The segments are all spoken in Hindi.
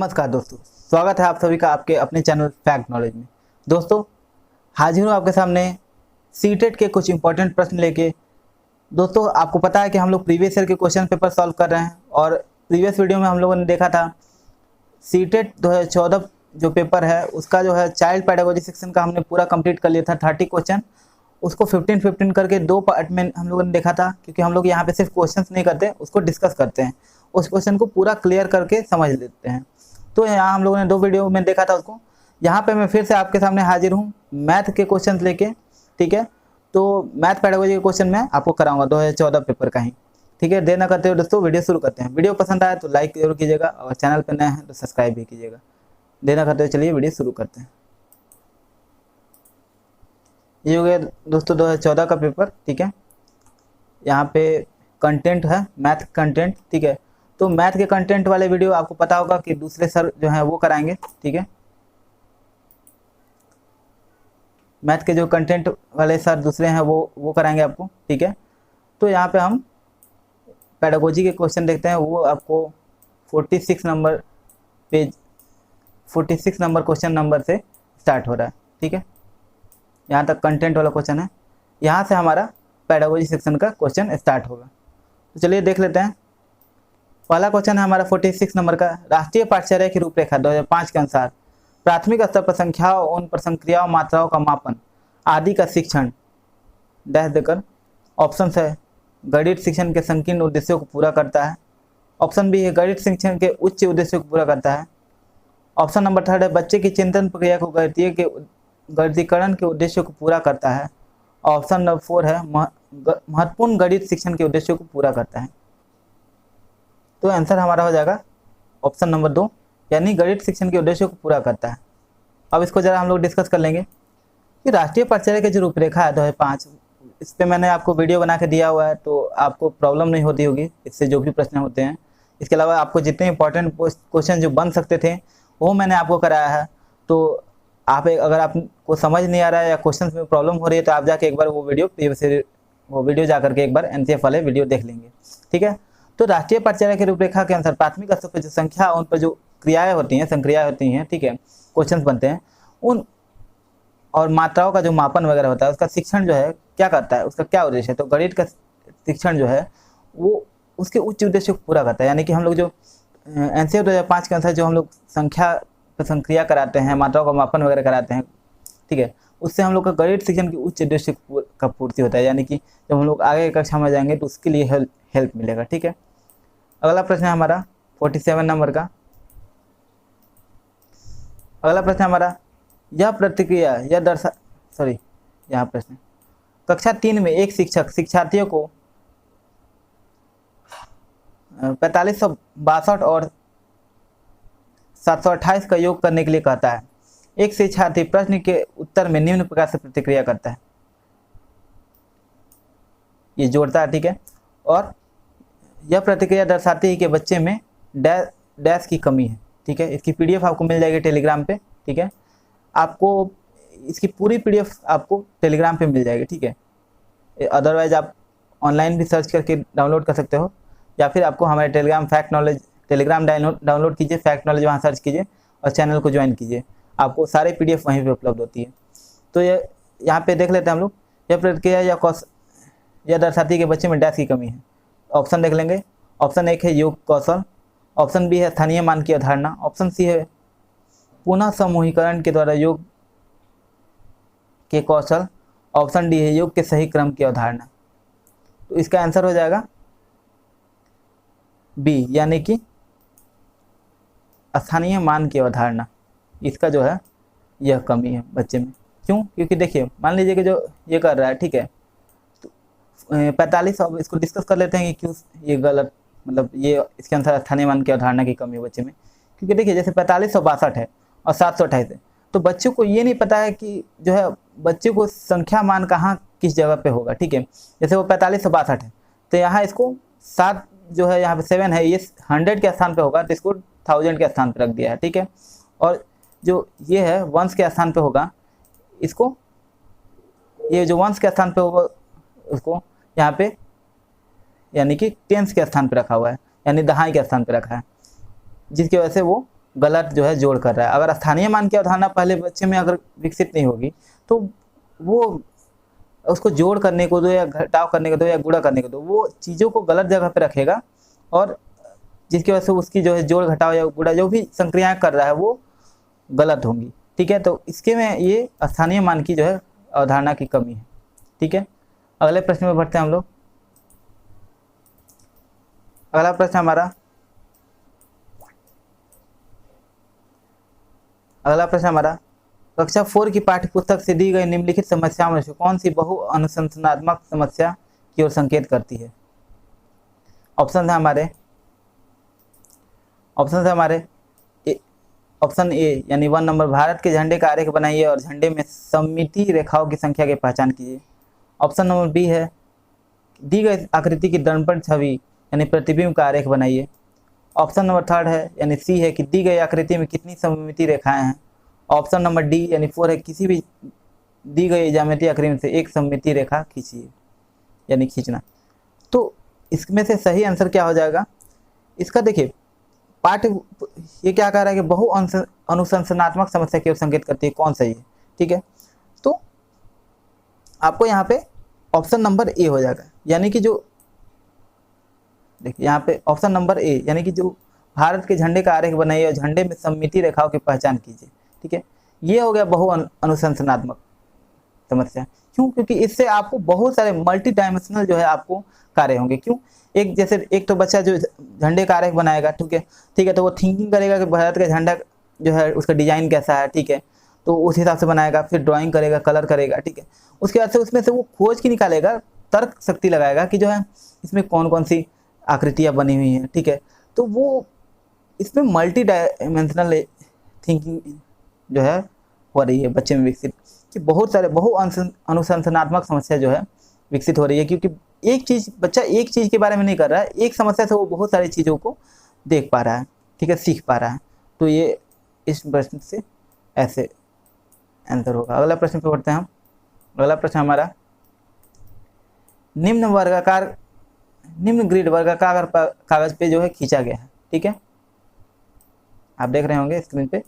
नमस्कार दोस्तों, स्वागत है आप सभी का आपके अपने चैनल फैक्ट नॉलेज में। दोस्तों हाजिर हूँ आपके सामने सीटेट के कुछ इंपॉर्टेंट प्रश्न लेके। दोस्तों आपको पता है कि हम लोग प्रीवियस ईयर के क्वेश्चन पेपर सॉल्व कर रहे हैं और प्रीवियस वीडियो में हम लोगों ने देखा था सीटेट 2014 जो पेपर है उसका जो है चाइल्ड पेडागोजी सेक्शन का हमने पूरा कंप्लीट कर लिया था 30 क्वेश्चन। उसको 15 करके 2 पार्ट में हम लोगों ने देखा था, क्योंकि हम लोग यहाँ पे सिर्फ क्वेश्चंस नहीं करते, उसको डिस्कस करते हैं, उस क्वेश्चन को पूरा क्लियर करके समझ लेते हैं। तो यहाँ हम लोगों ने 2 वीडियो में देखा था उसको। यहाँ पे मैं फिर से आपके सामने हाजिर हूँ मैथ के क्वेश्चन लेके। ठीक है, तो मैथ पेडागोजी के क्वेश्चन मैं आपको कराऊंगा 2014 पेपर का ही। ठीक है, देर न करते हुए दोस्तों वीडियो शुरू करते हैं। वीडियो पसंद आए तो लाइक जरूर कीजिएगा और चैनल पर नए हैं तो सब्सक्राइब भी कीजिएगा। देर न करते हुए चलिए वीडियो शुरू करते हैं। ये हो गया दोस्तों 2014 का पेपर। ठीक है, यहाँ पे कंटेंट है मैथ कंटेंट। ठीक है, तो मैथ के कंटेंट वाले वीडियो आपको पता होगा कि दूसरे सर जो हैं वो कराएंगे। ठीक है, मैथ के जो कंटेंट वाले सर दूसरे हैं वो कराएंगे आपको। ठीक है, तो यहाँ पे हम पेडागोजी के क्वेश्चन देखते हैं। वो आपको 46 number page 46 number question number से स्टार्ट हो रहा है। ठीक है, यहाँ तक कंटेंट वाला क्वेश्चन है, यहाँ से हमारा पेडागोजी सेक्शन का क्वेश्चन स्टार्ट होगा। तो चलिए देख लेते हैं। पहला क्वेश्चन है हमारा 46 नंबर का। राष्ट्रीय पाठ्यचर्या की रूपरेखा 2005 के अनुसार प्राथमिक स्तर पर संख्याओं उन पर संक्रियाओं मात्राओं का मापन आदि का शिक्षण डैश देकर ऑप्शन है गणित शिक्षण के संकीर्ण उद्देश्यों को पूरा करता है। ऑप्शन बी है गणित शिक्षण के उच्च उद्देश्यों को पूरा करता है। ऑप्शन नंबर 3 है बच्चे की चिंतन प्रक्रिया को गणितीकरण के उद्देश्यों को पूरा करता है। ऑप्शन नंबर 4 है महत्वपूर्ण गणित शिक्षण के उद्देश्यों को पूरा करता है। तो आंसर हमारा हो जाएगा ऑप्शन नंबर 2, यानी गणित शिक्षण के उद्देश्यों को पूरा करता है। अब इसको जरा हम लोग डिस्कस कर लेंगे कि राष्ट्रीय पाठ्यचर्या की जो रूपरेखा है 2005, इस पर मैंने आपको वीडियो बना के दिया हुआ है, तो आपको प्रॉब्लम नहीं होती होगी इससे जो भी प्रश्न होते हैं। इसके अलावा आपको जितने इंपॉर्टेंट क्वेश्चन जो बन सकते थे वो मैंने आपको कराया है। तो आप अगर आपको समझ नहीं आ रहा है या क्वेश्चन में प्रॉब्लम हो रही है तो आप जाके एक बार वो वीडियो जा करके एक बार एनसीएफ वाले वीडियो देख लेंगे। ठीक है, तो राष्ट्रीय पाठ्यचर्या की रूपरेखा के अनुसार प्राथमिक स्तर पर जो संख्या उन पर जो क्रियाएं होती हैं संक्रियाएं होती हैं, ठीक है, क्वेश्चन बनते हैं उन और मात्राओं का जो मापन वगैरह होता है उसका शिक्षण जो है क्या करता है, उसका क्या उद्देश्य है। तो गणित का शिक्षण जो है वो उसके उच्च उद्देश्य को पूरा करता है। यानी कि हम लोग जो एनसीएफ 2005 के अनुसार जो हम लोग संख्या पर संक्रिया कराते हैं, मात्राओं का मापन वगैरह कराते हैं, ठीक है, उससे हम लोग का गणित शिक्षण के उच्च उद्देश्य का पूर्ति होता है। यानी कि जब हम लोग आगे कक्षा में जाएंगे तो उसके लिए हेल्प मिलेगा। ठीक है, अगला प्रश्न है हमारा 47 नंबर का। अगला प्रश्न हमारा यह प्रतिक्रिया यहाँ प्रश्न कक्षा 3 में एक शिक्षक शिक्षार्थियों को 4562 और 728 का योग करने के लिए कहता है। एक शिक्षार्थी प्रश्न के उत्तर में निम्न प्रकार से प्रतिक्रिया करता है, ये जोड़ता है। ठीक है, और यह प्रतिक्रिया दर्शाती है कि बच्चे में डैश की कमी है। ठीक है, इसकी पीडीएफ आपको मिल जाएगी टेलीग्राम पे। ठीक है, आपको इसकी पूरी पीडीएफ आपको टेलीग्राम पे मिल जाएगी। ठीक है, अदरवाइज आप ऑनलाइन भी सर्च करके डाउनलोड कर सकते हो, या फिर आपको हमारे टेलीग्राम डाउनलोड कीजिए, फैक्ट नॉलेज वहाँ सर्च कीजिए और चैनल को ज्वाइन कीजिए, आपको सारे पीडीएफ वहीं पे उपलब्ध होती है। तो ये यहाँ पे देख लेते हैं हम लोग। यह प्रतिक्रिया यह दर्शाती है कि बच्चे में डैश की कमी है। ऑप्शन देख लेंगे। ऑप्शन 1 है योग कौशल। ऑप्शन बी है स्थानीय मान की अवधारणा। ऑप्शन सी है पुनः समूहीकरण के द्वारा योग के कौशल। ऑप्शन डी है योग के सही क्रम की अवधारणा। तो इसका आंसर हो जाएगा बी, यानी कि स्थानीय मान की अवधारणा। इसका जो है यह कमी है बच्चे में। क्यों? क्योंकि देखिए मान लीजिए कि जो ये कर रहा है, ठीक है, तो 45, अब इसको डिस्कस कर लेते हैं कि क्यों ये गलत, मतलब ये इसके अनुसार स्थानीय मान की अवधारणा की कमी है बच्चे में। क्योंकि देखिए जैसे 4562 है और 728 है, तो बच्चे को ये नहीं पता है कि जो है बच्चे को संख्या मान कहाँ किस जगह पे होगा। ठीक है, जैसे वो 4562 है तो यहाँ इसको 7 जो है यहाँ पे 7 है, ये 100 के स्थान पे होगा तो इसको 1000 के स्थान पे रख दिया है। ठीक है, और जो ये है वंश के स्थान पे होगा, इसको ये जो वंश के स्थान पे होगा उसको यहाँ पे यानी कि टेंस के स्थान पे रखा हुआ है, यानी दहाई के स्थान पे रखा है, जिसकी वजह से वो गलत जो है जोड़ कर रहा है। अगर स्थानीय मान की अवधारणा पहले बच्चे में अगर विकसित नहीं होगी तो वो उसको जोड़ करने को दो या घटाव करने को दो या गुणा करने को दो, वो चीज़ों को गलत जगह पे रखेगा और जिसकी वजह से उसकी जो है जोड़ घटाव या गुणा जो भी संक्रियाएं कर रहा है वो गलत होंगी। ठीक है, तो इसके में ये स्थानीय मान की जो है अवधारणा की कमी है। ठीक है, अगले प्रश्न में बढ़ते हैं हम लोग। अगला प्रश्न हमारा कक्षा 4 की पाठ्य पुस्तक से दी गई निम्नलिखित समस्याओं में से कौन सी बहु अनुसंधानात्मक समस्या की ओर संकेत करती है? ऑप्शन है हमारे ऑप्शन ए यानी 1 नंबर, भारत के झंडे का आरेख बनाइए और झंडे में सममिति रेखाओं की संख्या की पहचान कीजिए। ऑप्शन नंबर बी है, दी गई आकृति की दर्पण छवि यानी प्रतिबिंब का आरेख बनाइए। ऑप्शन नंबर 3 है यानी सी है कि दी गई आकृति में कितनी सममिति रेखाएं हैं। ऑप्शन नंबर डी यानी 4 है, किसी भी दी गई ज्यामितीय आकृति से एक सममिति रेखा खींचिए यानी खींचना। तो इसमें से सही आंसर क्या हो जाएगा इसका? देखिए पाठ्य ये क्या कह रहा है कि बहु अनुसंधानात्मक समस्या की ओर संकेत करती है, कौन सही है? ठीक है, तो आपको यहाँ पे ऑप्शन नंबर ए हो जाएगा, यानी कि जो देखिए यहाँ पे ऑप्शन नंबर ए यानी कि जो भारत के झंडे का आरेख बनाइए और झंडे में सममिति रेखाओं की पहचान कीजिए। ठीक है, ये हो गया बहु अनुसंधानात्मक समस्या। क्यों? क्योंकि इससे आपको बहुत सारे मल्टी डायमेंशनल जो है आपको कार्य होंगे। क्यों? एक जैसे एक तो बच्चा जो झंडे का आरेख बनाएगा, ठीक है, तो वो थिंकिंग करेगा कि भारत का झंडा जो है उसका डिजाइन कैसा है, ठीक है, तो उस हिसाब से बनाएगा, फिर ड्राइंग करेगा, कलर करेगा, ठीक है, उसके बाद से उसमें से वो खोज की निकालेगा, तर्क शक्ति लगाएगा कि जो है इसमें कौन कौन सी आकृतियाँ बनी हुई हैं। ठीक है, तो वो इसमें मल्टी डायमेंशनल थिंकिंग जो है हो रही है बच्चे में विकसित, कि बहुत सारे बहु अनुसंधानात्मक समस्या जो है विकसित हो रही है। क्योंकि एक चीज़ बच्चा एक चीज़ के बारे में नहीं कर रहा है, एक समस्या से वो बहुत सारी चीज़ों को देख पा रहा है, ठीक है, सीख पा रहा है। तो ये इस प्रश्न से ऐसे आंसर होगा। अगला प्रश्न पे बढ़ते हैं हम। अगला प्रश्न हमारा निम्न ग्रिड वर्गाकार कागज पे जो है खींचा गया है। ठीक है, आप देख रहे होंगे स्क्रीन पे।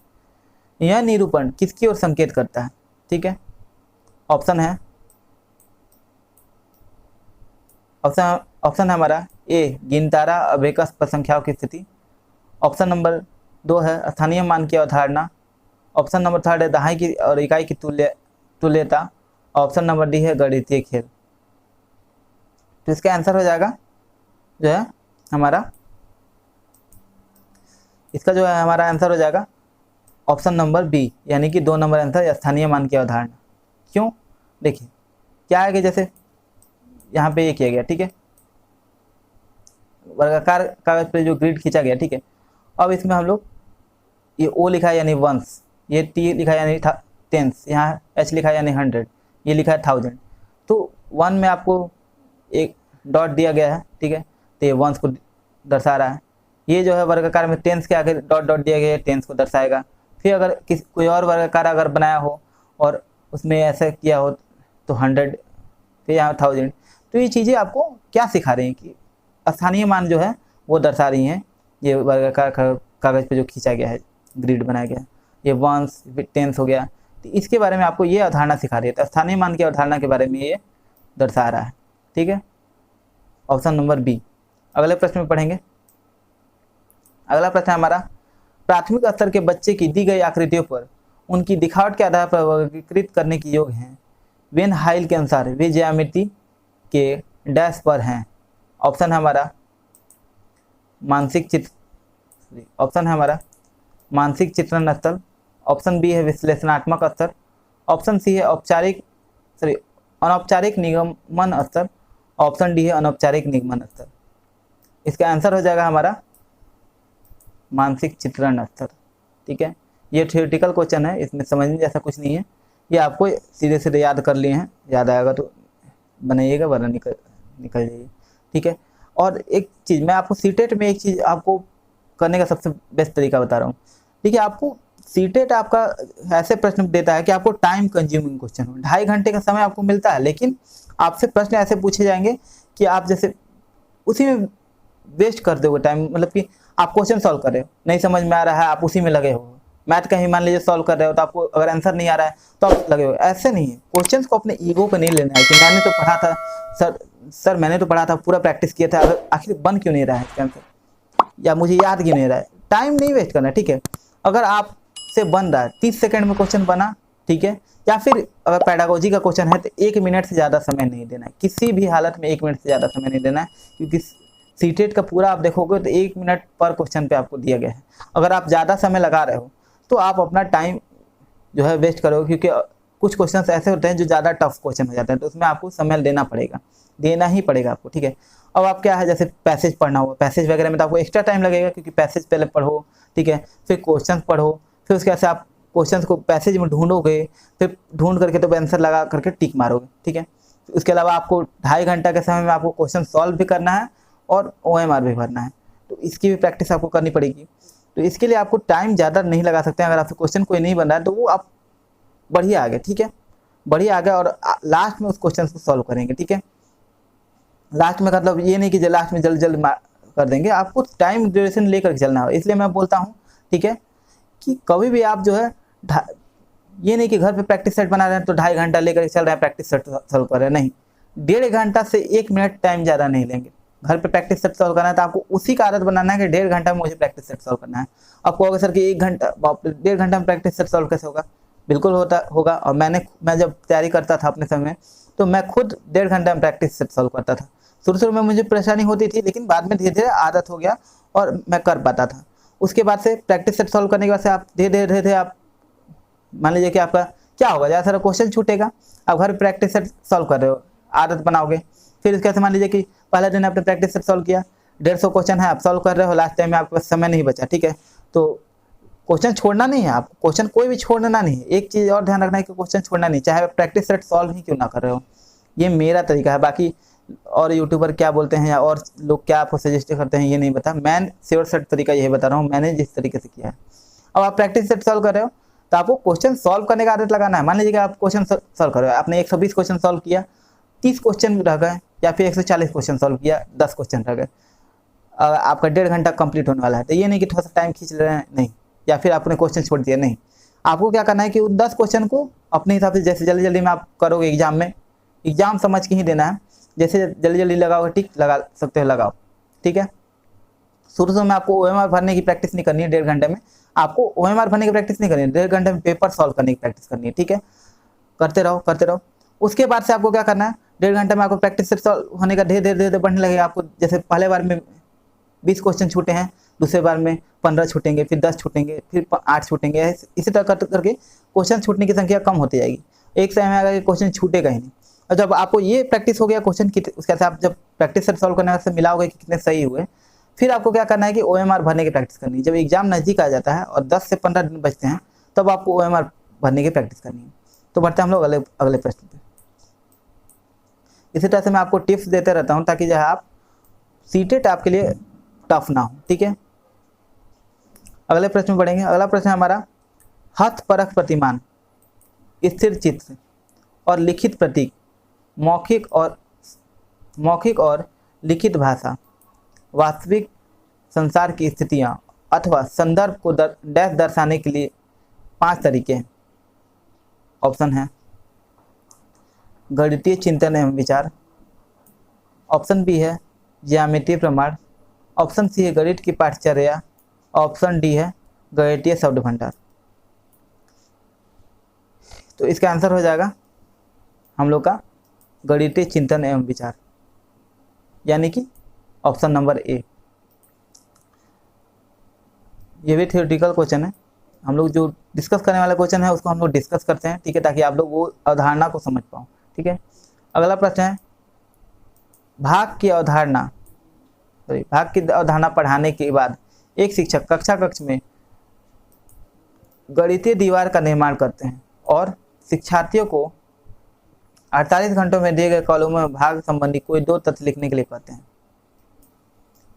यह निरूपण किसकी ओर संकेत करता है? ठीक है, ऑप्शन है हमारा ए, गिनतारा अभेकस पर संख्याओं की स्थिति। ऑप्शन नंबर 2 है स्थानीय मान की अवधारणा। ऑप्शन नंबर 3 है दहाई की और इकाई की तुल्यता। ऑप्शन नंबर डी है गणितीय खेल। तो इसका आंसर हो जाएगा जो है हमारा, इसका जो है हमारा आंसर हो जाएगा ऑप्शन नंबर बी, यानी कि 2 नंबर आंसर स्थानीय मान की अवधारणा। क्यों? देखिए क्या है कि जैसे यहाँ पे ये किया गया, ठीक है, वर्गाकार कागज पे जो ग्रिड खींचा गया, ठीक है, अब इसमें हम लोग ये ओ लिखा है यानी वंस, ये टी लिखा है यानी टेंस, यहाँ एच लिखा है यानी 100, ये लिखा है 1000। तो 1 में आपको एक डॉट दिया गया है, ठीक है, तो ये वंस को दर्शा रहा है। ये जो है वर्गाकार में टेंस के आगे डॉट डॉट दिया गया है, टेंस को दर्शाएगा। फिर अगर कोई और वर्गाकार अगर बनाया हो और उसमें ऐसा किया हो तो 100, फिर यहाँ 1000। तो ये चीज़ें आपको क्या सिखा रही हैं कि स्थानीय मान जो है वो दर्शा रही हैं। ये वर्गाकार कागज पे जो खींचा गया है, ग्रिड बनाया गया है, ये वंस टेंस हो गया, तो इसके बारे में आपको ये अवधारणा सिखा रही है। तो स्थानीय मान की अवधारणा के बारे में ये दर्शा रहा है। ठीक है, ऑप्शन नंबर बी। अगले प्रश्न में पढ़ेंगे। अगला प्रश्न हमारा प्राथमिक स्तर के बच्चे की दी गई आकृतियों पर उनकी दिखावट के आधार पर वर्गीकृत करने की योग्य हैं। वेन हाइल के अनुसार वे ज्यामिति के डैश पर हैं। ऑप्शन है हमारा मानसिक चित्रण स्तर। ऑप्शन बी है विश्लेषणात्मक स्तर। ऑप्शन सी है अनौपचारिक निगमन स्तर। ऑप्शन डी है अनौपचारिक निगमन स्तर। इसका आंसर हो जाएगा हमारा मानसिक चित्रण स्तर। ठीक है, ये थ्योरेटिकल क्वेश्चन है, इसमें समझने जैसा कुछ नहीं है, ये आपको सीधे सीधे याद कर लिए हैं, याद आएगा तो बनाइएगा वरना निकल जाइए। ठीक है, और एक चीज़ मैं आपको सीटेट में एक चीज़ आपको करने का सबसे बेस्ट तरीका बता रहा हूँ। ठीक है, आपको सीटेट आपका ऐसे प्रश्न देता है कि आपको टाइम कंज्यूमिंग क्वेश्चन हो, 2.5 घंटे का समय आपको मिलता है, लेकिन आपसे प्रश्न ऐसे पूछे जाएंगे कि आप जैसे उसी में वेस्ट कर दोगे टाइम, मतलब कि आप क्वेश्चन सॉल्व कर रहे हो, नहीं समझ में आ रहा है, आप उसी में लगे हो। मैथ कहीं मान लीजिए सॉल्व कर रहे हो तो आपको अगर आंसर नहीं आ रहा है तो आप लगे हो, ऐसे नहीं है। क्वेश्चन को अपने ईगो पे नहीं लेना है कि मैंने तो पढ़ा था सर मैंने तो पढ़ा था, पूरा प्रैक्टिस किया था, आखिर बन क्यों नहीं रहा है इसका आंसर, या मुझे याद क्यों नहीं रहा है। टाइम नहीं वेस्ट करना, ठीक है। अगर आप से बन रहा है 30 सेकंड में क्वेश्चन बना, ठीक है, या फिर अगर पेडागोजी का क्वेश्चन है तो 1 मिनट से ज़्यादा समय नहीं देना है, किसी भी हालत में 1 मिनट से ज़्यादा समय नहीं देना है, क्योंकि सीटेट का पूरा आप देखोगे तो 1 मिनट पर क्वेश्चन पे आपको दिया गया है। अगर आप ज़्यादा समय लगा रहे हो तो आप अपना टाइम जो है वेस्ट करोगे, क्योंकि कुछ क्वेश्चन ऐसे होते हैं जो ज़्यादा टफ क्वेश्चन हो जाते हैं, तो उसमें आपको समय देना ही पड़ेगा आपको, ठीक है। अब आप क्या है, जैसे पैसेज पढ़ना हो, पैसेज वगैरह में तो आपको एक्स्ट्रा टाइम लगेगा, क्योंकि पैसेज पहले पढ़ो, ठीक है, फिर क्वेश्चन पढ़ो, फिर उसके बाद से आप क्वेश्चन को पैसेज में ढूंढोगे, फिर ढूंढ करके तो आंसर लगा करके टिक मारोगे, ठीक है। उसके अलावा आपको 2.5 घंटा के समय में आपको क्वेश्चन सॉल्व भी करना है और OMR भी भरना है, तो इसकी भी प्रैक्टिस आपको करनी पड़ेगी। तो इसके लिए आपको टाइम ज़्यादा नहीं लगा सकते हैं। अगर आपसे क्वेश्चन कोई नहीं बन रहा है तो वो आप बढ़िया आ गए, ठीक है, बढ़िया आ गया, और लास्ट में उस क्वेश्चन को सॉल्व करेंगे, ठीक है। लास्ट में मतलब ये नहीं कि लास्ट में जल्द जल्द कर देंगे, आपको टाइम ड्यूरेशन लेकर के चलना है। इसलिए मैं बोलता हूँ, ठीक है, कि कभी भी आप जो है ये नहीं कि घर पे प्रैक्टिस सेट बना रहे हैं तो 2.5 घंटा लेकर चल रहे हैं प्रैक्टिस सेट सॉल्व कर रहे हैं, नहीं, 1.5 घंटा से 1 मिनट टाइम ज़्यादा नहीं लेंगे। घर पे प्रैक्टिस सेट सॉल्व करना है तो आपको उसी का आदत बनाना है कि 1.5 घंटा में मुझे प्रैक्टिस सेट सॉल्व करना है। आपको अगर सर कि 1 घंटा 1.5 घंटा में प्रैक्टिस सेट सॉल्व कैसे होगा, बिल्कुल होगा। और मैं जब तैयारी करता था अपने समय तो मैं खुद 1.5 घंटा में प्रैक्टिस सेट सॉल्व करता था। शुरू में मुझे परेशानी होती थी, लेकिन बाद में धीरे धीरे आदत हो गया और मैं कर पाता था। उसके बाद से प्रैक्टिस सेट सॉल्व करने के बाद से आप धीरे धीरे आप मान लीजिए कि आपका क्या होगा, ज़्यादा सारा क्वेश्चन छूटेगा। आप घर प्रैक्टिस सेट सॉल्व कर रहे हो, आदत बनाओगे, फिर इसके मान लीजिए कि पहले दिन आपने प्रैक्टिस सेट सॉल्व किया, 150 क्वेश्चन है आप सॉल्व कर रहे हो, लास्ट टाइम में आपके पास समय नहीं बचा, ठीक है, तो क्वेश्चन छोड़ना नहीं है, आप क्वेश्चन कोई भी छोड़ना नहीं है। एक चीज़ और ध्यान रखना है कि क्वेश्चन छोड़ना नहीं, चाहे आप प्रैक्टिस सेट सॉल्व ही क्यों ना कर रहे हो। ये मेरा तरीका है, बाकी और यूट्यूबर क्या बोलते हैं या और लोग क्या आपको सजेस्ट करते हैं ये नहीं बता, मैं श्योर सेट तरीका यही बता रहा हूँ, मैंने जिस तरीके से किया है। अब आप प्रैक्टिस सेट सॉल्व कर रहे हो तो आपको क्वेश्चन सॉल्व करने का आदत लगाना है। मान लीजिए कि आप क्वेश्चन सॉल्व कर रहे हो, आपने 120 क्वेश्चन सॉल्व किया, 30 क्वेश्चन रह गए, या फिर 140 क्वेश्चन सॉल्व किया, 10 क्वेश्चन रह गए, आपका 1.5 घंटा कंप्लीट होने वाला है। तो ये नहीं कि थोड़ा सा टाइम खींच ले रहे हैं, नहीं, या फिर आपने क्वेश्चन छोड़ दिया, नहीं। आपको क्या करना है कि उन 10 क्वेश्चन को अपने हिसाब से जैसे जल्दी जल्दी में आप करोगे, एग्जाम समझ के ही देना है, जैसे जल्दी जल्दी लगाओगे, टिक लगा सकते हो, लगाओ, ठीक है। शुरू में आपको OMR भरने की प्रैक्टिस नहीं करनी है 1.5 घंटे में, आपको OMR भरने की प्रैक्टिस नहीं करनी है, 1.5 घंटे में पेपर सॉल्व करने की प्रैक्टिस करनी है, ठीक है। करते रहो। उसके बाद से आपको क्या करना है, 1.5 घंटे में आपको प्रैक्टिस सेट सॉल्व होने का धीरे धीरे बढ़ने लगेगा। आपको जैसे पहले बार में 20 क्वेश्चन छूटे हैं, दूसरे बार में 15 छूटेंगे, फिर 10 छूटेंगे, फिर 8 छूटेंगे, इसी तरह करके क्वेश्चन छूटने की संख्या कम होती जाएगी। एक समय में आएगा कि क्वेश्चन छूटेगा ही नहीं। और जब आपको ये प्रैक्टिस हो गया क्वेश्चन की, उसके बाद आप जब प्रैक्टिस सेट सॉल्व करने से मिलाओगे कि कितने सही हुए, फिर आपको क्या करना है कि OMR भरने की प्रैक्टिस करनी है। जब एग्जाम नज़दीक आ जाता है और 10 से 15 दिन बचते हैं, तब आपको OMR भरने की प्रैक्टिस करनी है। तो बढ़ते हैं हम लोग अगले प्रश्न पे। इसी तरह से मैं आपको टिप्स देते रहता हूँ ताकि जो है आप सीटेट आपके लिए टफ ना हो, ठीक है। अगले प्रश्न में बढ़ेंगे। अगला प्रश्न है हमारा, हस्तपरक प्रतिमान, स्थिर चित्र और लिखित प्रतीक, मौखिक और लिखित भाषा, वास्तविक संसार की स्थितियाँ अथवा संदर्भ को डैश दर्शाने के लिए 5 तरीके हैं। ऑप्शन है गणितीय चिंतन एवं विचार, ऑप्शन बी है ज्यामितीय प्रमाण, ऑप्शन सी है गणित की पाठचर्या, ऑप्शन डी है गणितीय शब्द भंडार। तो इसका आंसर हो जाएगा हम लोग का गणितीय चिंतन एवं विचार, यानी कि ऑप्शन नंबर ए। ये भी थियोरेटिकल क्वेश्चन है, हम लोग जो डिस्कस करने वाला क्वेश्चन है उसको हम लोग डिस्कस करते हैं, ठीक है, ताकि आप लोग वो अवधारणा को समझ पाओ, ठीक है। अगला प्रश्न है, भाग की अवधारणा पढ़ाने के बाद एक शिक्षक कक्ष में गणितीय दीवार का निर्माण करते हैं और शिक्षार्थियों को 48 घंटों में दिए गए कॉलम में भाग संबंधी कोई 2 तथ्य लिखने के लिए कहते हैं।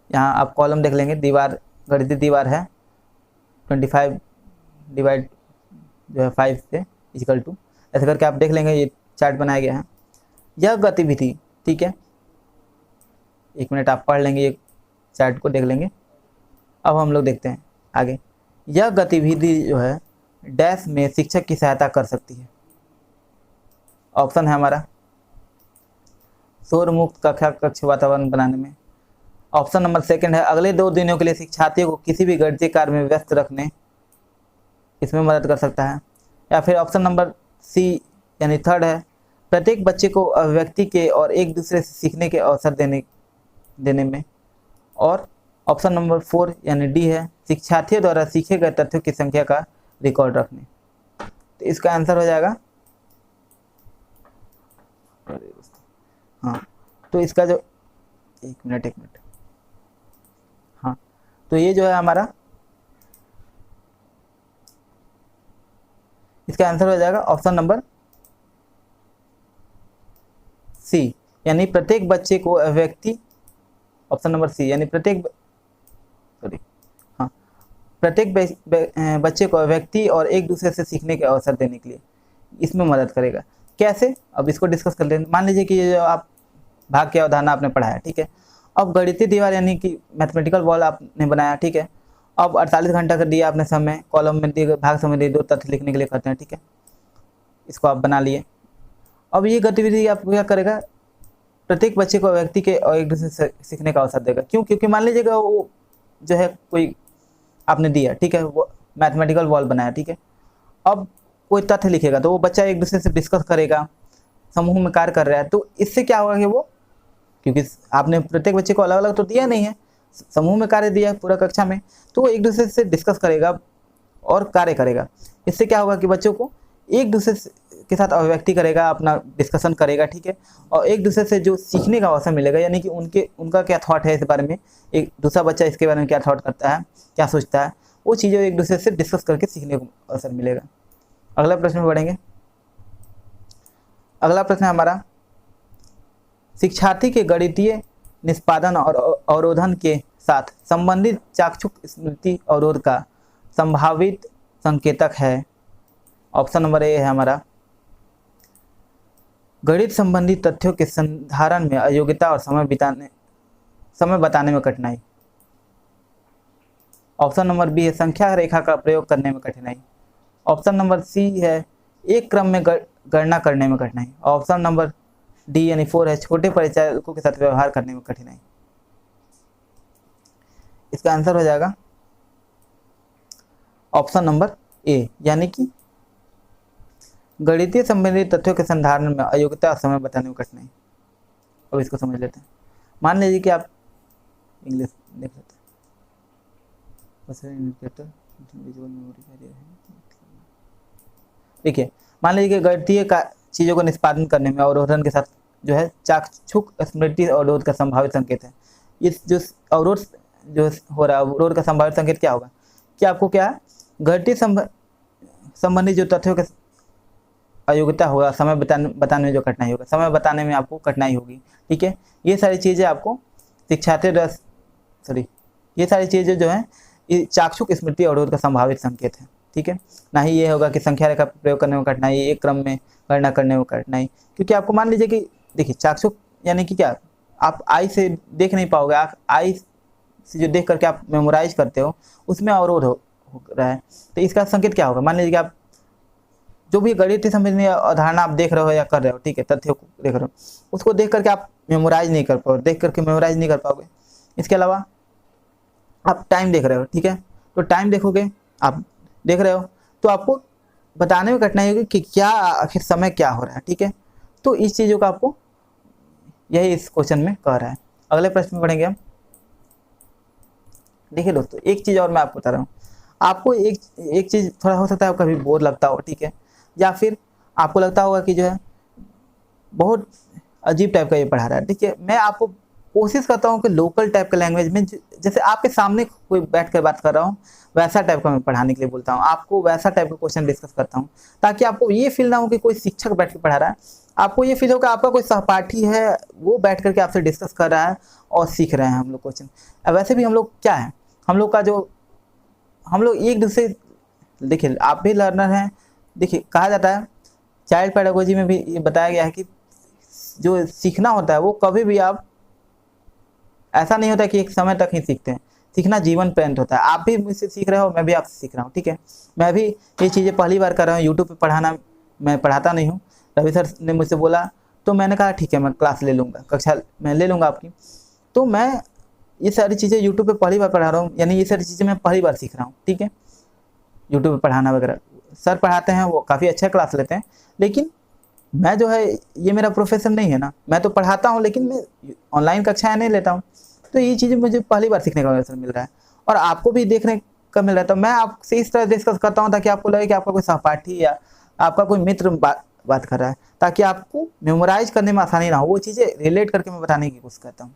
यहाँ आप कॉलम देख लेंगे, दीवार गणितीय दीवार है 25 डिवाइड जो है 5 से इक्वल टू, ऐसे करके आप देख लेंगे, ये चार्ट बनाया गया है। यह गतिविधि, ठीक है, 1 मिनट आप पढ़ लेंगे, ये चार्ट को देख लेंगे। अब हम लोग देखते हैं आगे। यह गतिविधि जो है डैश में शिक्षक की सहायता कर सकती है। ऑप्शन है हमारा शोर मुक्त कक्ष वातावरण बनाने में। ऑप्शन नंबर सेकंड है अगले 2 दिनों के लिए शिक्षार्थियों को किसी भी गणितीय कार्य में व्यस्त रखने, इसमें मदद कर सकता है। या फिर ऑप्शन नंबर सी यानी थर्ड है प्रत्येक बच्चे को अभिव्यक्ति के और एक दूसरे से सीखने के अवसर देने में। और ऑप्शन नंबर 4 यानी डी है शिक्षार्थियों द्वारा सीखे गए तथ्यों की संख्या का रिकॉर्ड रखने। तो इसका आंसर हो जाएगा, हाँ तो इसका जो एक मिनट हाँ तो ये जो है हमारा, इसका आंसर हो जाएगा ऑप्शन नंबर सी यानी प्रत्येक बच्चे को अभिव्यक्ति, ऑप्शन नंबर सी यानी प्रत्येक बच्चे को अभिव्यक्ति और एक दूसरे से सीखने के अवसर देने के लिए इसमें मदद करेगा। कैसे, अब इसको डिस्कस कर लेते हैं। मान लीजिए कि ये जो आप भाग की अवधारणा आपने पढ़ा है, ठीक है। अब गणितीय दीवार यानी कि मैथमेटिकल वॉल आपने बनाया, ठीक है। अब 48 घंटा कर दिया आपने समय, कॉलम में दिए भाग समय दिए 2 तथ्य लिखने के लिए कहते हैं, ठीक है। इसको आप बना लिए। अब ये गतिविधि आप क्या करेगा, प्रत्येक बच्चे को व्यक्ति के और एक दूसरे से सीखने का अवसर देगा। क्यों, क्योंकि मान लीजिएगा वो जो है कोई आपने दिया, ठीक है, वो मैथमेटिकल वॉल बनाया, ठीक है। अब कोई तथ्य लिखेगा तो वो बच्चा एक दूसरे से डिस्कस करेगा, समूह में कार्य कर रहा है, तो इससे क्या होगा कि वो, क्योंकि आपने प्रत्येक बच्चे को अलग अलग तो दिया नहीं है, समूह में कार्य दिया पूरा कक्षा में, तो वो एक दूसरे से डिस्कस करेगा और कार्य करेगा। इससे क्या होगा कि बच्चों को एक दूसरे के साथ अभिव्यक्ति करेगा, अपना डिस्कसन करेगा, ठीक है। और एक दूसरे से जो सीखने का अवसर मिलेगा, यानी कि उनका क्या थॉट है इस बारे में, एक दूसरा बच्चा इसके बारे में क्या थॉट करता है, क्या सोचता है, वो चीज़ें एक दूसरे से डिस्कस करके सीखने को अवसर मिलेगा। अगला प्रश्न में बढ़ेंगे। अगला प्रश्न है हमारा, शिक्षार्थी के गणितीय निष्पादन और अवरोधन के साथ संबंधित चाक्षुष स्मृति अवरोध का संभावित संकेतक है। ऑप्शन नंबर ए है हमारा गणित संबंधी तथ्यों के संधारण में अयोग्यता और समय बताने में कठिनाई। ऑप्शन नंबर बी है संख्या रेखा का प्रयोग करने में कठिनाई। ऑप्शन नंबर सी है एक क्रम में गणना करने में कठिनाई। ऑप्शन नंबर डी यानी 4 है छोटे परिचालकों के साथ व्यवहार करने में कठिनाई। इसका आंसर हो जाएगा ऑप्शन नंबर ए यानी कि गणितीय संबंधी तथ्यों के संधारण में अयोग्यता और समय बताने में कठिनाई। अब इसको समझ लेते हैं। मान लीजिए कि आप इंग्लिश देख लेते हैं। देखिए, मान लीजिए कि गणितीय का चीज़ों को निष्पादन करने में अवरोधन के साथ जो है चाक्षुष स्मृति अवरोध का संभावित संकेत है। इस जो अवरोध जो हो रहा है, अवरोध का संभावित संकेत क्या होगा कि आपको क्या है, गणितीय संबंधी जो तथ्यों के अयोग्यता होगा, समय बताने में जो कठिनाई होगा, समय बताने में आपको कठिनाई होगी, ठीक है। ये सारी चीज़ें आपको ये सारी चीज़ें जो है ये चाक्षुष स्मृति अवरोध का संभावित संकेत है, ठीक है। ना ही ये होगा कि संख्या रेखा प्रयोग करने में कठिनाई, एक क्रम में गणना करने में कठिनाई, क्योंकि आपको मान लीजिए कि देखिए चाक्षुष यानी कि क्या, आप आई से देख नहीं पाओगे, आप आई से जो देख करके आप मेमोराइज करते हो उसमें अवरोध हो रहा है। तो इसका संकेत क्या होगा, मान लीजिए कि आप जो भी गणितीय संबंधी अवधारणा आप देख रहे हो या कर रहे हो, ठीक है, तथ्यों को देख रहे हो, उसको देख करके आप मेमोराइज नहीं कर पाओगे, देख करके मेमोराइज नहीं कर पाओगे। इसके अलावा आप टाइम देख रहे हो, ठीक है, तो टाइम देखोगे, आप देख रहे हो तो आपको बताने में कठिनाई होगी कि क्या आखिर समय क्या हो रहा है, ठीक है। तो इस चीज़ों का आपको यही इस क्वेश्चन में कह रहा है। अगले प्रश्न में पढ़ेंगे हम। देखिए दोस्तों, एक चीज़ और मैं आपको बता रहा हूँ, आपको एक चीज़ थोड़ा हो सकता है कभी बोर लगता हो, ठीक है, या फिर आपको लगता होगा कि जो है बहुत अजीब टाइप का ये पढ़ा रहा है, ठीक है। मैं आपको कोशिश करता हूँ कि लोकल टाइप का लैंग्वेज में, जैसे आपके सामने कोई बैठ कर बात कर रहा हूँ वैसा टाइप का मैं पढ़ाने के लिए बोलता हूँ, आपको वैसा टाइप का क्वेश्चन डिस्कस करता हूँ, ताकि आपको ये फील ना हो कि कोई शिक्षक बैठ के पढ़ा रहा है, आपको ये फील हो कि आपका कोई सहपाठी है वो बैठ करके आपसे डिस्कस कर रहा है और सीख रहे हैं हम लोग क्वेश्चन। वैसे भी हम लोग क्या है, हम लोग एक दूसरे, देखिए आप भी लर्नर हैं, देखिए कहा जाता है चाइल्ड पेडागोजी में भी ये बताया गया है कि जो सीखना होता है वो कभी भी आप ऐसा नहीं होता कि एक समय तक ही सीखते हैं। सीखना जीवन पर्यंत होता है। आप भी मुझसे सीख रहे हो, मैं भी आपसे सीख रहा हूँ, ठीक है। मैं भी ये चीज़ें पहली बार कर रहा हूँ, यूट्यूब पे पढ़ाना, मैं पढ़ाता नहीं हूँ। रवि सर ने मुझसे बोला तो मैंने कहा ठीक है मैं क्लास ले लूँगा, कक्षा मैं ले लूँगा आपकी। तो मैं ये सारी चीज़ें यूट्यूब पे पहली बार पढ़ा रहा हूँ, यानी ये सारी चीज़ें मैं पहली बार सीख रहा हूँ, ठीक है। यूट्यूब पे पढ़ाना वगैरह सर पढ़ाते हैं, वो काफ़ी अच्छा क्लास लेते हैं, लेकिन मैं जो है ये मेरा प्रोफेशन नहीं है ना। मैं तो पढ़ाता हूँ लेकिन मैं ऑनलाइन कक्षाएं नहीं लेता हूँ। तो ये चीज़ें मुझे पहली बार सीखने का अवसर मिल रहा है और आपको भी देखने का मिल रहा है। तो मैं आपसे इस तरह डिस्कस करता हूँ ताकि आपको लगे कि आपका कोई सहपाठी या आपका कोई मित्र बात कर रहा है, ताकि आपको मेमोराइज करने में आसानी ना हो। वो चीज़ें रिलेट करके मैं बताने की कोशिश करता हूँ।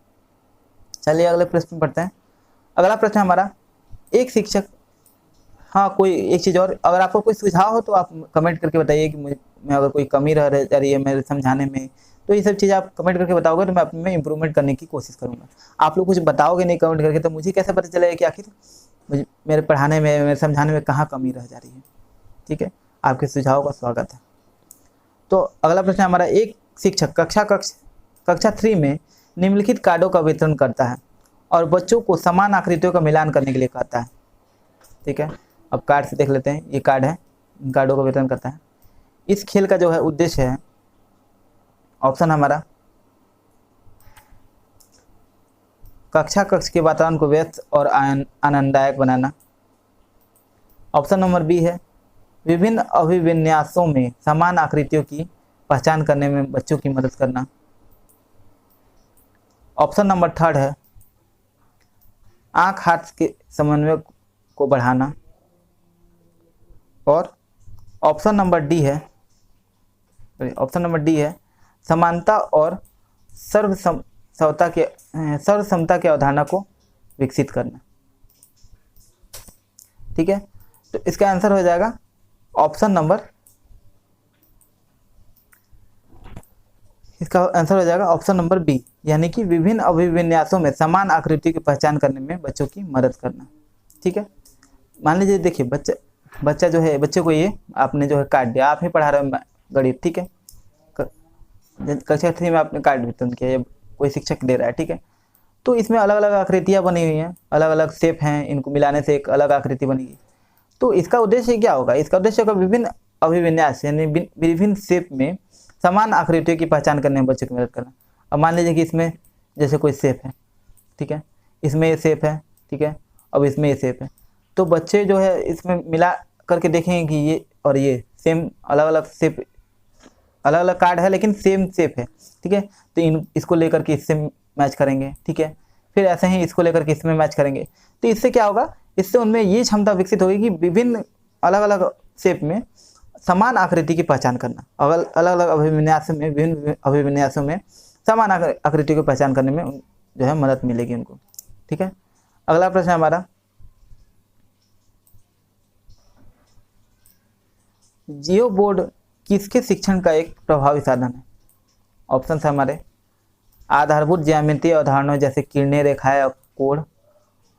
चलिए अगले प्रश्न पढ़ते हैं। अगला प्रश्न हमारा, एक शिक्षक, हाँ कोई एक चीज़ और, अगर आपको कोई सुझाव हो तो आप कमेंट करके बताइए कि मैं अगर कोई कमी रह रही है मेरे समझाने में, तो ये सब चीज़ आप कमेंट करके बताओगे तो मैं अपने में इंप्रूवमेंट करने की कोशिश करूँगा। आप लोग कुछ बताओगे नहीं कमेंट करके तो मुझे कैसे पता चलेगा कि आखिर मुझे मेरे पढ़ाने में, मेरे समझाने में कहाँ कमी रह जा रही है, ठीक है। आपके सुझाव का स्वागत है। तो अगला प्रश्न हमारा, एक शिक्षक कक्षा 3 में निम्नलिखित कार्डों का वितरण करता है और बच्चों को समान आकृतियों का मिलान करने के लिए कहता है, ठीक है। अब कार्ड से देख लेते हैं, ये कार्ड है, इन कार्डों का वितरण करता है। इस खेल का जो है उद्देश्य है, ऑप्शन हमारा कक्षा के वातावरण को व्यस्त और आनंददायक बनाना। ऑप्शन नंबर बी है विभिन्न अभिविन्यासों में समान आकृतियों की पहचान करने में बच्चों की मदद करना। ऑप्शन नंबर थर्ड है आँख हाथ के समन्वय को बढ़ाना। और ऑप्शन नंबर डी है समानता और सर्वसमता की अवधारणा को विकसित करना, ठीक है। तो इसका आंसर हो जाएगा ऑप्शन नंबर बी, यानी कि विभिन्न अभिविन्यासों में समान आकृति की पहचान करने में बच्चों की मदद करना, ठीक है। मान लीजिए देखिए बच्चा जो है, बच्चे को ये आपने जो है कार्ड दिया, आप ही पढ़ा रहे हो गणित, ठीक है। कक्षा 3 में आपने कार्ड वितरण किया, कोई शिक्षक दे रहा है, ठीक है। तो इसमें अलग अलग आकृतियाँ बनी हुई हैं, अलग अलग शेप हैं, इनको मिलाने से एक अलग आकृति बनेगी। तो इसका उद्देश्य क्या होगा? इसका उद्देश्य होगा विभिन्न अभिविन्यास यानी विभिन्न शेप में समान आकृतियों की पहचान करने में बच्चों की मदद करना। अब मान लीजिए कि इसमें जैसे कोई शेप है, ठीक है, इसमें ये शेप है, ठीक है, अब इसमें ये शेप है, तो बच्चे जो है इसमें मिला करके देखेंगे कि ये और ये सेम अलग अलग शेप, अलग अलग कार्ड है लेकिन सेम शेप है, ठीक है। तो इसको लेकर के इससे मैच करेंगे, ठीक है, फिर ऐसे ही इसको लेकर के इसमें मैच करेंगे। तो इससे क्या होगा, इससे उनमें ये क्षमता विकसित होगी कि विभिन्न अलग अलग शेप में समान आकृति की पहचान करना, अलग अलग अभिविन्यास में, विभिन्न अभिविन्यासों में समान आकृति की पहचान करने में जो है मदद मिलेगी उनको, ठीक है। अगला प्रश्न हमारा, जियो बोर्ड किसके शिक्षण का एक प्रभावी साधन है? ऑप्शन है हमारे आधारभूत ज्यामितीय अवधारणाओं जैसे किरणें, रेखाएं और कोण।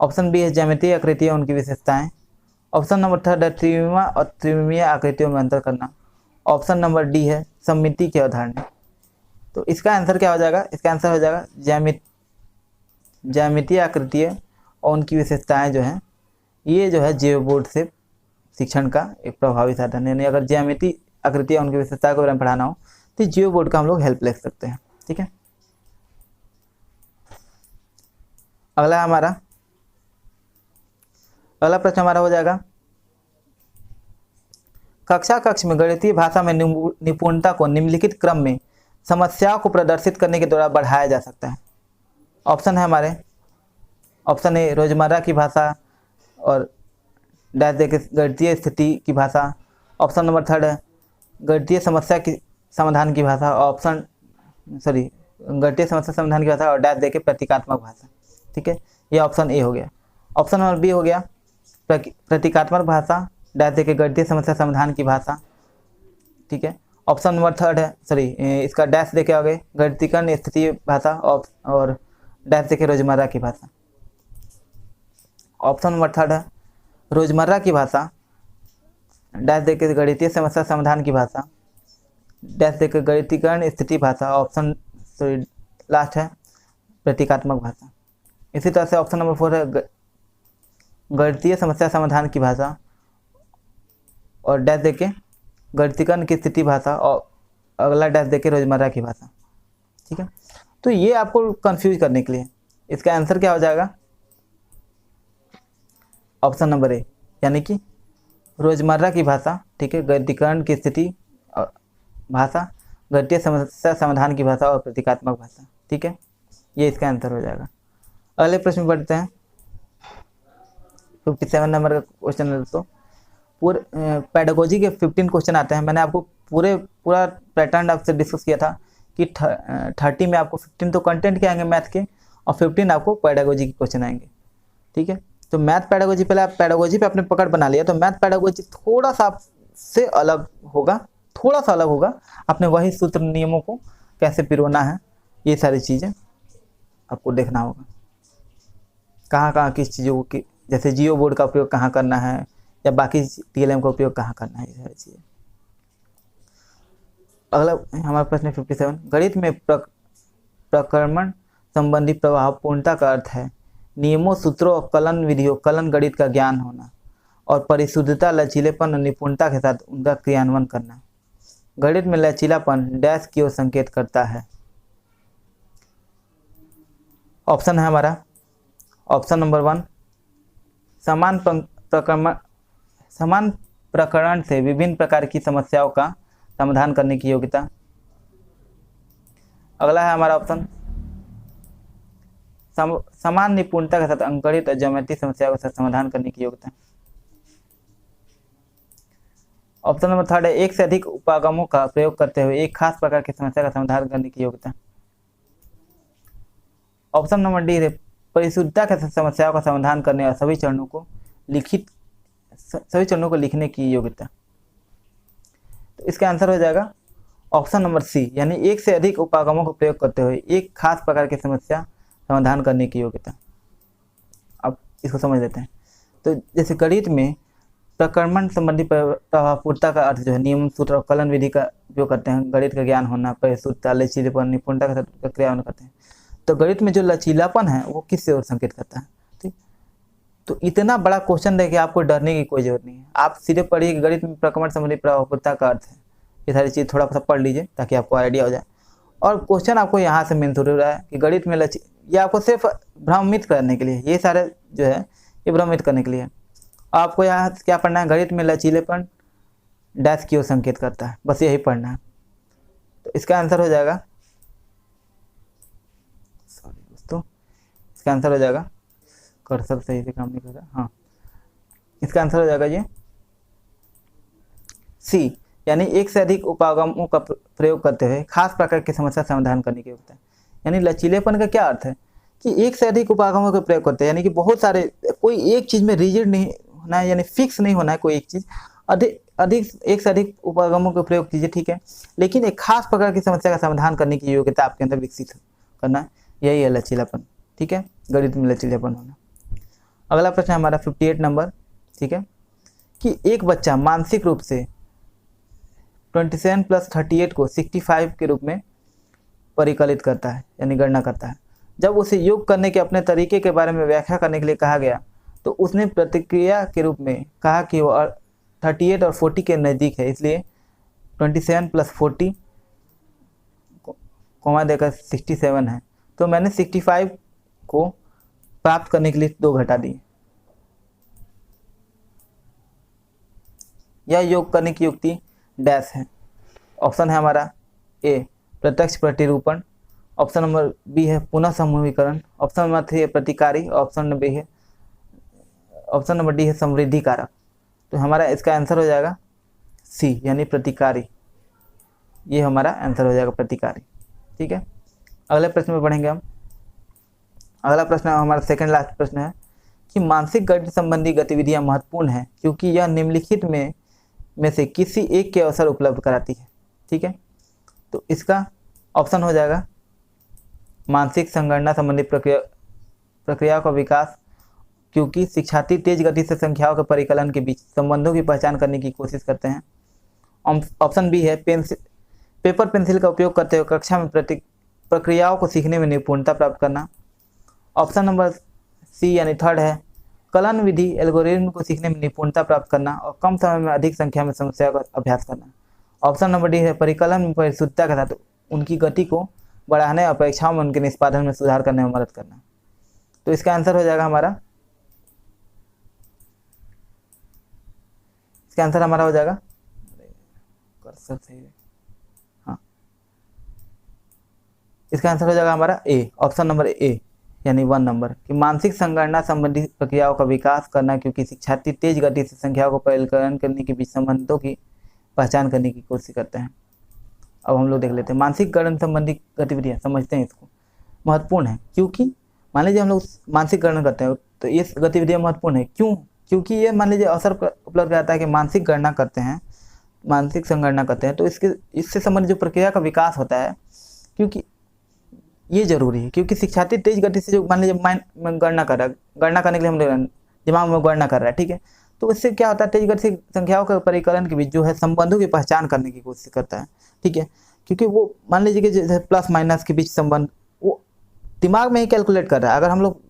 ऑप्शन बी है ज्यामितीय आकृतियां, उनकी विशेषताएं। ऑप्शन नंबर थर्ड है त्रिविमा और त्रिविमीय आकृतियों में अंतर करना। ऑप्शन नंबर डी है सममिति की अवधारणा। तो इसका आंसर क्या हो जाएगा? इसका आंसर हो जाएगा ज्यामितीय आकृतियां और उनकी विशेषताएं जो हैं, ये जो है जियो बोर्ड से शिक्षण का एक प्रभावी साधन है। यानी अगर ज्यामितीय आकृतियां उनकी विशेषताओं के बारे में पढ़ाना हो तो जियो बोर्ड का हम लोग हेल्प ले सकते हैं, ठीक है। अगला प्रश्न हमारा हो जाएगा, कक्ष में गणितीय भाषा में निपुणता को निम्नलिखित क्रम में समस्याओं को प्रदर्शित करने के द्वारा बढ़ाया जा सकता है। ऑप्शन है हमारे, ऑप्शन ए रोजमर्रा की भाषा और डैश देके गणितीय स्थिति की भाषा। ऑप्शन नंबर थर्ड है गणितीय समस्या की समाधान की भाषा। गणितीय समस्या समाधान की भाषा और डैश देके प्रतीकात्मक भाषा, ठीक है। ये ऑप्शन ए हो गया। ऑप्शन नंबर बी हो गया प्रतीकात्मक भाषा, डैश देके गणितीय समस्या समाधान की भाषा, ठीक है। ऑप्शन नंबर थर्ड है इसका डैश देके आ गए गणितीकरण स्थिति भाषा और डैश देके रोजमर्रा की भाषा। ऑप्शन नंबर थर्ड है रोजमर्रा की भाषा, डैश देके गणितीय समस्या समाधान की भाषा, डैश देके गणितीकरण स्थिति भाषा। ऑप्शन लास्ट है प्रतीकात्मक भाषा। इसी तरह से ऑप्शन नंबर 4 है गणितीय समस्या समाधान की भाषा, और डैश देके गणितीकरण की स्थिति भाषा, और अगला डैश देके रोजमर्रा की भाषा। ठीक है, तो ये आपको कंफ्यूज करने के लिए इसका आंसर क्या हो जाएगा, ऑप्शन नंबर ए, यानी कि रोजमर्रा की भाषा। ठीक है, गणितीकरण की स्थिति भाषा, गणितीय समस्या समाधान की भाषा और प्रतीकात्मक भाषा। ठीक है, ये इसका आंसर हो जाएगा। अगले प्रश्न पढ़ते हैं, 57 नंबर का क्वेश्चन है दोस्तों। पूरे पेडागोजी के 15 क्वेश्चन आते हैं। मैंने आपको पूरा पैटर्न आपसे डिस्कस किया था कि 30 में आपको 15 तो कंटेंट के आएंगे मैथ के, और 15 आपको पेडागोजी के क्वेश्चन आएंगे। ठीक है, तो मैथ पेडागोजी, पहले आप पेडागोजी पे अपने पकड़ बना लिया, तो मैथ पेडागोजी थोड़ा सा आपसे अलग होगा, थोड़ा सा अलग होगा। आपने वही सूत्र नियमों को कैसे पिरोना है, ये सारी चीज़ें आपको देखना होगा। कहाँ कहाँ किस चीज़ों को, जैसे जियो बोर्ड का उपयोग कहाँ करना है, या बाकी टीएलएम का उपयोग कहाँ करना है, ये सारी चीज़ें। अगला हमारा प्रश्न है 57। गणित में प्रक्रमण संबंधी प्रभावपूर्णता का अर्थ है नियमों, सूत्रों और कलन विधियों, कलन गणित का ज्ञान होना, और परिशुद्धता, लचीलेपन और निपुणता के साथ उनका क्रियान्वयन करना। गणित में लचीलापन डैश की ओर संकेत करता है। ऑप्शन है हमारा ऑप्शन नंबर 1, समान प्रकरण से विभिन्न प्रकार की समस्याओं का समाधान करने की योग्यता। अगला है हमारा ऑप्शन समान निपुणता के साथ अंकगणित और ज्यामितीय समस्याओं का समाधान करने की योग्यता। ऑप्शन नंबर 3 है एक से अधिक उपागमों का प्रयोग करते हुए एक खास प्रकार की समस्या का समाधान करने की योग्यता। ऑप्शन नंबर डी है परिशुद्धता के साथ समस्याओं का समाधान करने और सभी चरणों को लिखने की योग्यता। तो इसका आंसर हो जाएगा ऑप्शन नंबर सी, यानी एक से अधिक उपागमों का प्रयोग करते हुए एक खास प्रकार की समस्या समाधान करने की योग्यता। अब इसको समझ लेते हैं। तो जैसे गणित में प्रक्रमण संबंधी प्रभावपूर्णता का अर्थ जो है नियम, सूत्र और कलन विधि का उपयोग करते हैं। गणित का ज्ञान होना, परिशुद्धता, लचीलेपन, निपुणता के साथ क्रियान्वयन करते हैं। तो गणित में जो लचीलापन है वो किससे ओर संकेत करता है। ठीक, तो इतना बड़ा क्वेश्चन देके आपको डरने की कोई जरूरत नहीं है। आप सीधे पढ़िए कि गणित में प्रक्रमण संबंधी प्रभावपूर्णता का अर्थ है। ये सारी चीज़ थोड़ा सा पढ़ लीजिए ताकि आपको आइडिया हो जाए। और क्वेश्चन आपको यहाँ से मेन हो रहा है कि गणित में ये आपको सिर्फ भ्रमित करने के लिए, ये सारे जो है ये भ्रमित करने के लिए। आपको यहाँ क्या पढ़ना है, गणित में लचीलेपन डैश की ओर संकेत करता है, बस यही पढ़ना है। तो इसका आंसर हो जाएगा, सॉरी दोस्तों, इसका आंसर हो जाएगा, कर्सर सही से काम नहीं कर रहा, हाँ, इसका आंसर हो जाएगा ये सी, यानी एक से अधिक उपागमों का प्रयोग करते हुए खास प्रकार की समस्या समाधान करने की योग्यता है। यानी लचीलेपन का क्या अर्थ है कि एक से अधिक उपागमों का प्रयोग करते हैं, यानी कि बहुत सारे, कोई एक चीज़ में रिजिड नहीं होना है, यानी फिक्स नहीं होना है कोई एक चीज़, एक से अधिक उपागमों का प्रयोग कीजिए, ठीक है, लेकिन एक खास प्रकार की समस्या का समाधान करने की योग्यता आपके अंदर विकसित करना है, यही है लचीलापन। ठीक है, गणित में लचीलापन होना। अगला प्रश्न हमारा 58 नंबर, ठीक है, कि एक बच्चा मानसिक रूप से 27 + 38 को 65 के रूप में परिकलित करता है, यानी गणना करता है। जब उसे योग करने के अपने तरीके के बारे में व्याख्या करने के लिए कहा गया तो उसने प्रतिक्रिया के रूप में कहा कि वो 38 और 40 के नज़दीक है, इसलिए 27 + 40 कोमा देकर 67 है। तो मैंने 65 को प्राप्त करने के लिए 2 घटा दिए। यह योग करने की युक्ति डैश है। ऑप्शन है हमारा ए प्रत्यक्ष प्रतिरूपण, ऑप्शन नंबर बी है पुनः समूहीकरण, ऑप्शन नंबर 3 है प्रतिकारी, ऑप्शन नंबर डी है समृद्धि कारक। तो हमारा इसका आंसर हो जाएगा सी, यानी प्रतिकारी। ये हमारा आंसर हो जाएगा प्रतिकारी। ठीक है, अगले प्रश्न में पढ़ेंगे हम। अगला प्रश्न हमारा सेकंड लास्ट प्रश्न है कि मानसिक गणित संबंधी गतिविधियां महत्वपूर्ण हैं क्योंकि यह निम्नलिखित में से किसी एक के अवसर उपलब्ध कराती है। ठीक है, तो इसका ऑप्शन हो जाएगा मानसिक संगणना संबंधी प्रक्रियाओं का विकास, क्योंकि शिक्षार्थी तेज गति से संख्याओं के परिकलन के बीच संबंधों की पहचान करने की कोशिश करते हैं। ऑप्शन बी है पेपर पेंसिल का उपयोग करते हुए कक्षा में प्रक्रियाओं को सीखने में निपुणता प्राप्त करना। ऑप्शन नंबर सी यानी थर्ड है कलन विधि एल्गोरिथम को सीखने में निपुणता प्राप्त करना और कम समय में अधिक संख्या में समस्या का अभ्यास करना। ऑप्शन नंबर डी है परिकलन में परिशुद्धता के साथ उनकी गति को बढ़ाने और परीक्षाओं में उनके निष्पादन में सुधार करने में मदद करना। तो इसका आंसर हो जाएगा हमारा, इसका आंसर हमारा हो जाएगा, कर्सर सही है, हाँ, इसका आंसर हो जाएगा हमारा ए, ऑप्शन नंबर ए यानी 1 नंबर कि मानसिक संगणना संबंधी प्रक्रियाओं का विकास करना, क्योंकि शिक्षार्थी तेज गति से संख्याओं को परिकलन करने के बीच संबंधों की पहचान करने की कोशिश करते हैं। अब हम लोग देख लेते हैं मानसिक गणन संबंधी गतिविधियाँ, समझते हैं इसको, महत्वपूर्ण है क्योंकि मान लीजिए हम लोग मानसिक गणना करते हैं तो ये गतिविधियाँ महत्वपूर्ण है। क्यों? क्योंकि ये मान लीजिए अवसर उपलब्ध कराता है कि मानसिक गणना करते हैं, मानसिक संगणना करते हैं तो इससे संबंधित जो प्रक्रिया का विकास होता है, क्योंकि ये जरूरी है, क्योंकि शिक्षार्थी तेज गति से जो मान लीजिए माइंड गणना कर रहा है, गणना करने के लिए हम लोग दिमाग में गणना कर रहा है, ठीक है, तो इससे क्या होता है तेज गति से संख्याओं के परिकलन के बीच जो है संबंधों की पहचान करने की कोशिश करता है, ठीक है, क्योंकि वो मान लीजिए कि जैसे प्लस माइनस के बीच संबंध वो दिमाग में ही कैलकुलेट कर रहा है। अगर हम लोग,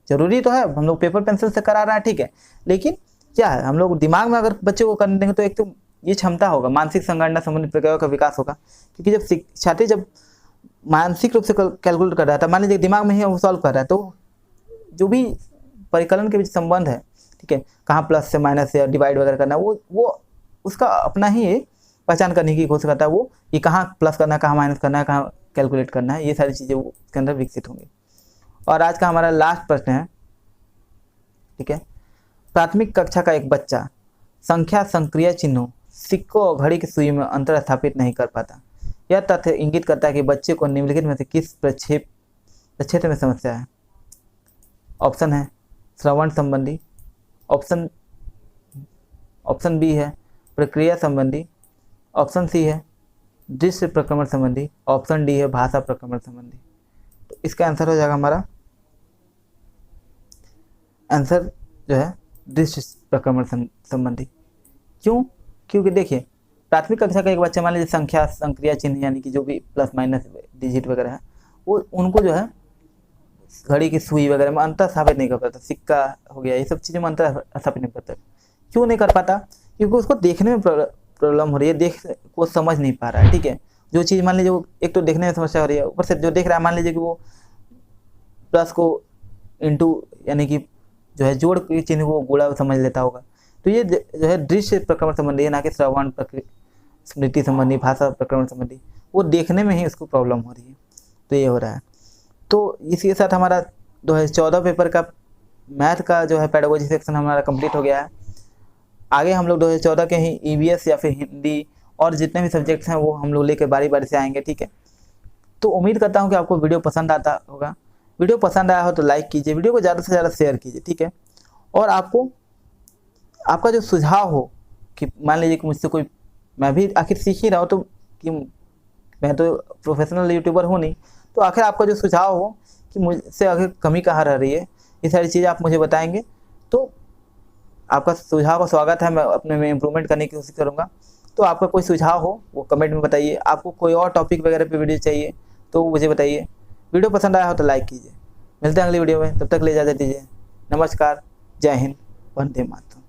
जरूरी तो है हम लोग पेपर पेंसिल से करा रहा है, ठीक है, लेकिन क्या है हम लोग दिमाग में अगर बच्चे को करने देंगे तो एक तो ये क्षमता होगा, मानसिक संगणना संबंधित प्रक्रियाओं का विकास होगा, क्योंकि जब छात्र जब मानसिक रूप से कैलकुलेट कर रहा था, मान लीजिए दिमाग में ही वो सॉल्व कर रहा है, तो जो भी परिकलन के बीच संबंध है, ठीक है, कहाँ प्लस से माइनस से डिवाइड वगैरह करना, वो उसका अपना ही पहचान करने की कोशिश करता है, वो कि कहाँ प्लस करना है, कहाँ माइनस करना है, कहाँ कैलकुलेट करना है, ये सारी चीज़ें वो उसके अंदर विकसित होंगी। और आज का हमारा लास्ट प्रश्न है, ठीक है, प्राथमिक कक्षा का एक बच्चा संख्या संक्रिय चिन्हों, सिक्कों और घड़ी की सुई में अंतर स्थापित नहीं कर पाता। यह तथ्य इंगित करता है कि बच्चे को निम्नलिखित में से किस प्रक्षेत्र में समस्या है। ऑप्शन है श्रवण संबंधी, ऑप्शन बी है प्रक्रिया संबंधी, ऑप्शन सी है दृश्य प्रक्रमण संबंधी, ऑप्शन डी है भाषा प्रक्रमण संबंधी। तो इसका आंसर हो जाएगा हमारा आंसर जो है दृश्य प्रक्रमण संबंधी। क्यों? क्योंकि देखिए प्राथमिक कक्षा का एक बच्चा मान लीजिए संख्या संक्रिया चिन्ह यानी कि जो भी प्लस माइनस डिजिट वगैरह है वो उनको जो है घड़ी की सुई वगैरह में अंतर स्थापित नहीं कर पाता, सिक्का हो गया, ये सब चीज़ें में अंतर स्थापित नहीं करता। क्यों नहीं कर पाता? क्योंकि उसको देखने में प्रॉब्लम हो रही है, देख को समझ नहीं पा रहा है, ठीक है, जो चीज़ मान लीजिए वो एक तो देखने में समस्या हो रही है, ऊपर से जो देख रहा है मान लीजिए कि वो प्लस को इंटू यानी कि जो है जोड़ के चिन्ह को गुणा समझ लेता होगा। तो ये जो है दृश्य प्रक्रमण संबंधी है, ना कि श्रवण स्मृति संबंधी, भाषा प्रक्रमण संबंधी, वो देखने में ही उसको प्रॉब्लम हो रही है, तो ये हो रहा है। तो इसी के साथ हमारा 2014 पेपर का मैथ का जो है पेडागोजी सेक्शन हमारा कंप्लीट हो गया है। आगे हम लोग 2014 के ही EVS या फिर हिंदी और जितने भी सब्जेक्ट्स हैं वो हम लोग लेकर बारी बारी से आएंगे, ठीक है। तो उम्मीद करता हूँ कि आपको वीडियो पसंद आता होगा। वीडियो पसंद आया हो तो लाइक कीजिए, वीडियो को ज़्यादा से ज़्यादा शेयर कीजिए, ठीक है। और आपका जो सुझाव हो कि मान लीजिए कि मुझसे कोई, मैं भी आखिर सीख ही रहा हूँ, तो कि मैं तो प्रोफेशनल यूट्यूबर हूँ नहीं, तो आखिर आपका जो सुझाव हो कि मुझसे आखिर कमी कहाँ रह रही है, ये सारी चीज़ें आप मुझे बताएंगे तो आपका सुझाव का स्वागत है। मैं अपने में इम्प्रूवमेंट करने की कोशिश करूँगा। तो आपका कोई सुझाव हो वो कमेंट में बताइए। आपको कोई और टॉपिक वगैरह पे वीडियो चाहिए तो मुझे बताइए। वीडियो पसंद आया हो तो लाइक कीजिए। मिलते हैं अगली वीडियो में, तब तक ले इजाज़त दीजिए। नमस्कार, जय हिंद, वंदे मातरम।